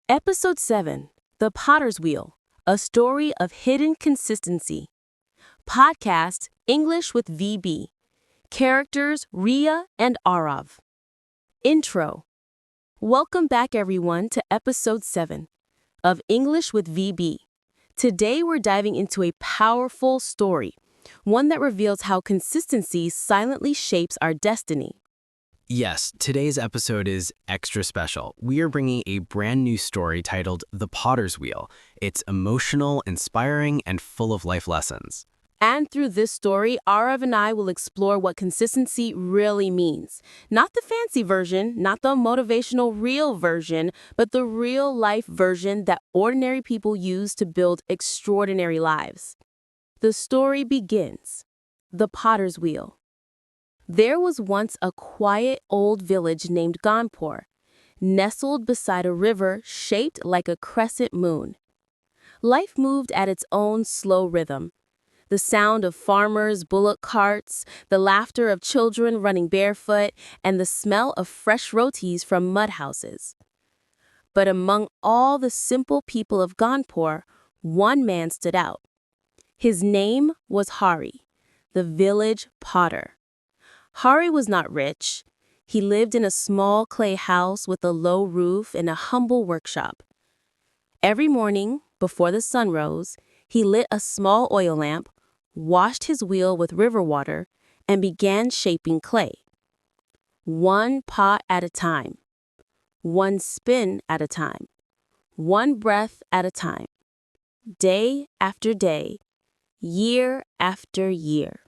Episode 7, The Potter's Wheel, a story of hidden consistency. Podcast, English with VB. Characters, Ria and Aarav. Intro. Welcome back, everyone, to Episode 7 of English with VB. Today, we're diving into a powerful story, one that reveals how consistency silently shapes our destiny. Yes, today's episode is extra special. We are bringing a brand new story titled The Potter's Wheel. It's emotional, inspiring, and full of life lessons. And through this story, Aarav and I will explore what consistency really means. Not the fancy version, not the motivational real version, but the real-life version that ordinary people use to build extraordinary lives. The story begins. The Potter's Wheel. There was once a quiet old village named Ghanpur, nestled beside a river shaped like a crescent moon. Life moved at its own slow rhythm. The sound of farmers' bullock carts, the laughter of children running barefoot, and the smell of fresh rotis from mud houses. But among all the simple people of Ghanpur, one man stood out. His name was Hari, the village potter. Hari was not rich. He lived in a small clay house with a low roof in a humble workshop. Every morning, before the sun rose, he lit a small oil lamp, washed his wheel with river water, and began shaping clay. One pot at a time, one spin at a time, one breath at a time, day after day, year after year.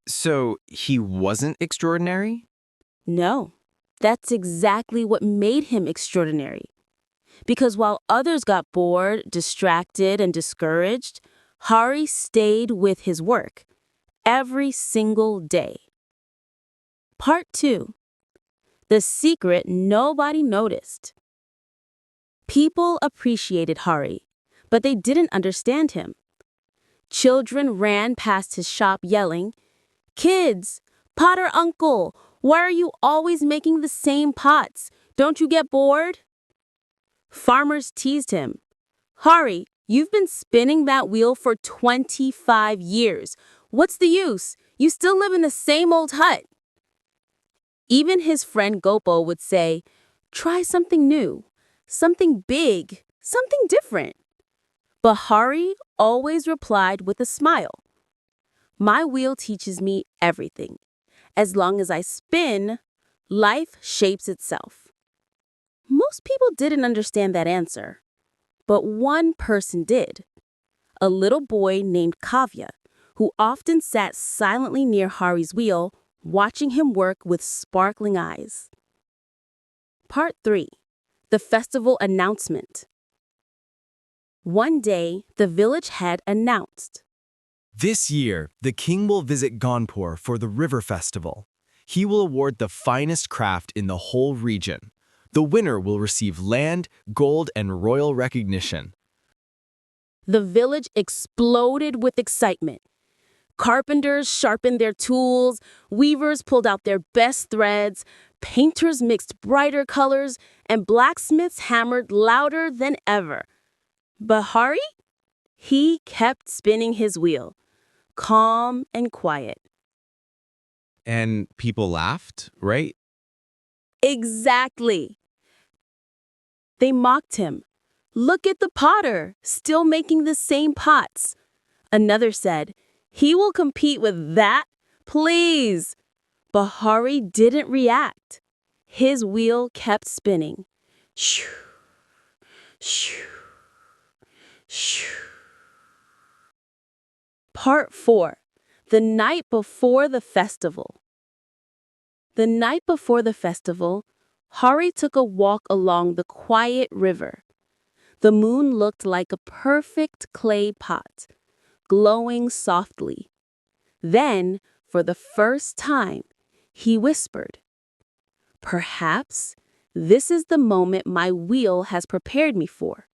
So, he wasn't extraordinary? No, that's exactly what made him extraordinary. Because while others got bored, distracted, and discouraged, Hari stayed with his work every single day. Part 2. The secret nobody noticed. People appreciated Hari, but they didn't understand him. Children ran past his shop yelling, "Kids, Potter Uncle, why are you always making the same pots? Don't you get bored?" Farmers teased him. "Hari, you've been spinning that wheel for 25 years. What's the use? You still live in the same old hut." Even his friend Gopo would say, "Try something new, something big, something different." But Hari always replied with a smile. "My wheel teaches me everything. As long as I spin, life shapes itself." Most people didn't understand that answer, but one person did. A little boy named Kavya, who often sat silently near Hari's wheel, watching him work with sparkling eyes. Part 3. The Festival Announcement. One day, the village head announced, This year, the king will visit Ghanpur for the River Festival. He will award the finest craft in the whole region. The winner will receive land, gold, and royal recognition. The village exploded with excitement. Carpenters sharpened their tools, weavers pulled out their best threads, painters mixed brighter colors, and blacksmiths hammered louder than ever. But Hari? He kept spinning his wheel, calm and quiet. And people laughed, right? Exactly. They mocked him. "Look at the potter, still making the same pots." Another said, "He will compete with that? Please." But Hari didn't react. His wheel kept spinning. Shoo, shoo, shoo. Part 4. The night before the festival. The night before the festival, Hari took a walk along the quiet river. The moon looked like a perfect clay pot, glowing softly. Then, for the first time, he whispered, "Perhaps this is the moment my wheel has prepared me for."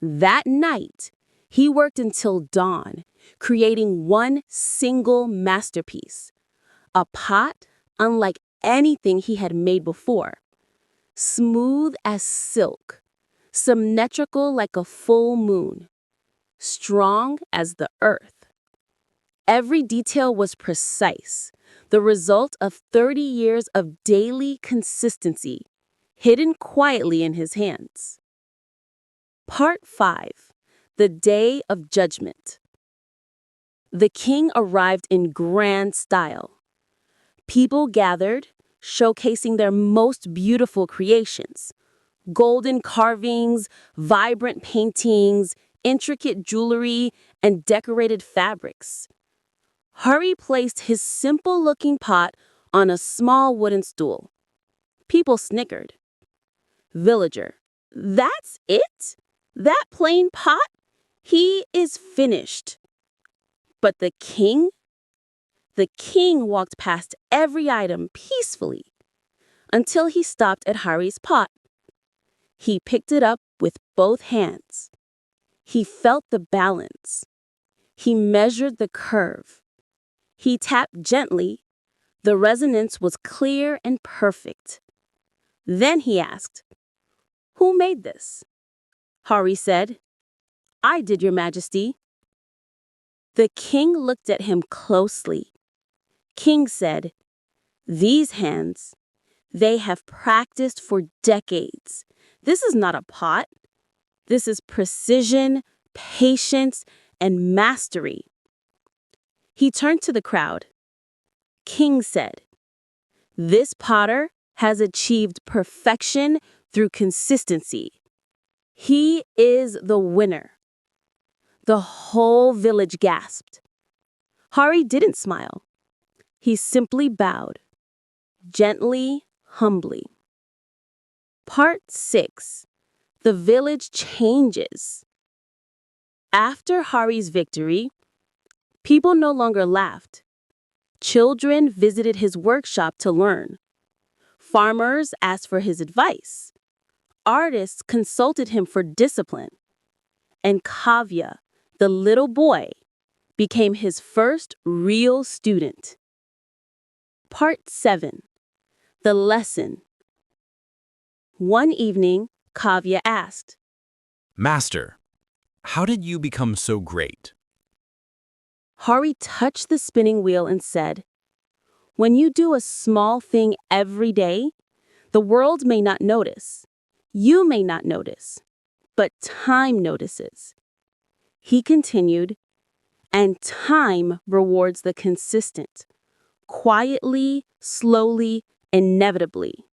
That night, he worked until dawn, creating one single masterpiece, a pot unlike anything he had made before. Smooth as silk, symmetrical like a full moon, strong as the earth. Every detail was precise, the result of 30 years of daily consistency, hidden quietly in his hands. Part 5. The Day of Judgment. The king arrived in grand style. People gathered, showcasing their most beautiful creations. Golden carvings, vibrant paintings, intricate jewelry, and decorated fabrics. Hari placed his simple-looking pot on a small wooden stool. People snickered. Villager, that's it? That plain pot? He is finished. But the king? The king walked past every item peacefully until he stopped at Hari's pot. He picked it up with both hands. He felt the balance. He measured the curve. He tapped gently. The resonance was clear and perfect. Then he asked, "Who made this?" Hari said, "I did, Your Majesty." The king looked at him closely. King said, "These hands, they have practiced for decades. This is not a pot. This is precision, patience, and mastery." He turned to the crowd. King said, "This potter has achieved perfection through consistency. He is the winner." The whole village gasped. Hari didn't smile. He simply bowed, gently, humbly. Part 6. The village changes. After Hari's victory, people no longer laughed. Children visited his workshop to learn. Farmers asked for his advice. Artists consulted him for discipline. And Kavya, the little boy, became his first real student. Part 7. The Lesson. One evening, Kavya asked, Master, how did you become so great? Hari touched the spinning wheel and said, "When you do a small thing every day, the world may not notice. You may not notice, but time notices." He continued, "And time rewards the consistent, quietly, slowly, inevitably."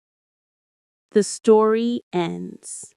The story ends.